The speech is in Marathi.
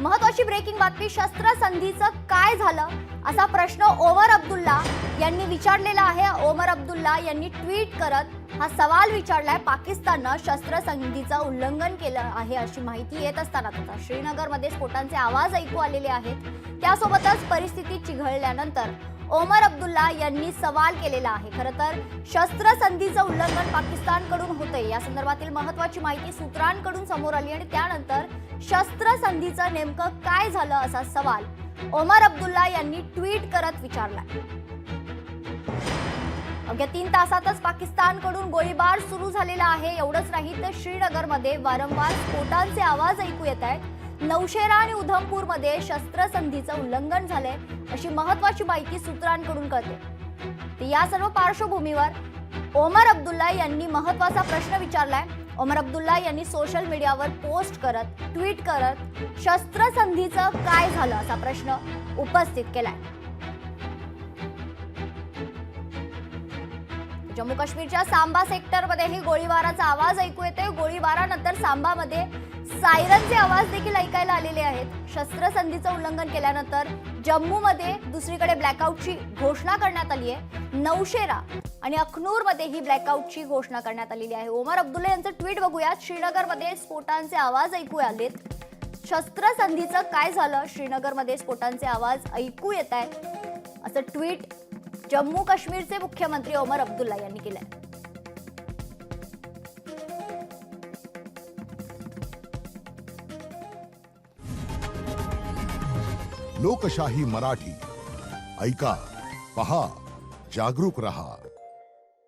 महत्वाची ब्रेकिंग बातमी, शस्त्रसंधीचं काय झालं असा प्रश्न ओमर अब्दुल्ला यांनी विचारलेला आहे। ओमर अब्दुल्ला यांनी ट्विट करत हा सवाल विचारलाय। पाकिस्ताननं शस्त्रसंधीचं उल्लंघन केलं आहे अशी माहिती येत असतानाच आता श्रीनगरमध्ये स्फोटांचे आवाज ऐकू आलेले आहेत। त्यासोबतच परिस्थिती चिघळल्यानंतर ओमर अब्दुल्ला यांनी सवाल केलेला आहे। खरं तर शस्त्रसंधीचं उल्लंघन पाकिस्तानकडून होतंय या संदर्भातील महत्त्वाची माहिती सूत्रांकडून समोर आली आणि त्यानंतर शस्त्रसंधीचं नेमकं काय झालं असा सवाल ओमर अब्दुल्ला यांनी ट्विट करत विचारलाय। अवघ्या 3 तासातच पाकिस्तानकडून गोळीबार सुरू झालेला आहे। एवढंच नाही तर श्रीनगरमध्ये वारंवार स्फोटांचे आवाज ऐकू येत आहेत। नौशेरा आणि उधमपूरमध्ये शस्त्रसंधीचं उल्लंघन झालंय अशी महत्त्वाची माहिती सूत्रांकडून कळते। या सर्व पार्श्वभूमीवर ओमर अब्दुल्ला यांनी महत्त्वाचा प्रश्न विचारलाय। ओमर अब्दुल्ला यांनी सोशल मीडियावर पोस्ट करत ट्विट करत शस्त्रसंधीचं काय झालं असा प्रश्न उपस्थित केलाय। जम्मू काश्मीरच्या सांबा सेक्टरमध्येही गोळीबाराचा आवाज ऐकू येतोय। गोळीबारानंतर सांबामध्ये सायरनचे आवाज देखील ऐकायला आलेले आहेत। शस्त्रसंधीचं उल्लंघन केल्यानंतर जम्मूमध्ये दुसरीकडे ब्लॅकआउटची घोषणा करण्यात आली आहे। नौशेरा आणि अखनूरमध्ये ही ब्लॅकआउटची घोषणा करण्यात आलेली आहे। ओमर अब्दुल्ला यांचं ट्विट बघूयात। श्रीनगरमध्ये स्फोटांचे आवाज ऐकू आलेत। शस्त्रसंधीचं काय झालं? श्रीनगरमध्ये स्फोटांचे आवाज ऐकू येत आहेत असं ट्विट जम्मू काश्मीरचे मुख्यमंत्री ओमर अब्दुल्ला यांनी केलंय। लोकशाही मराठी ऐका, पहा, जागरूक रहा।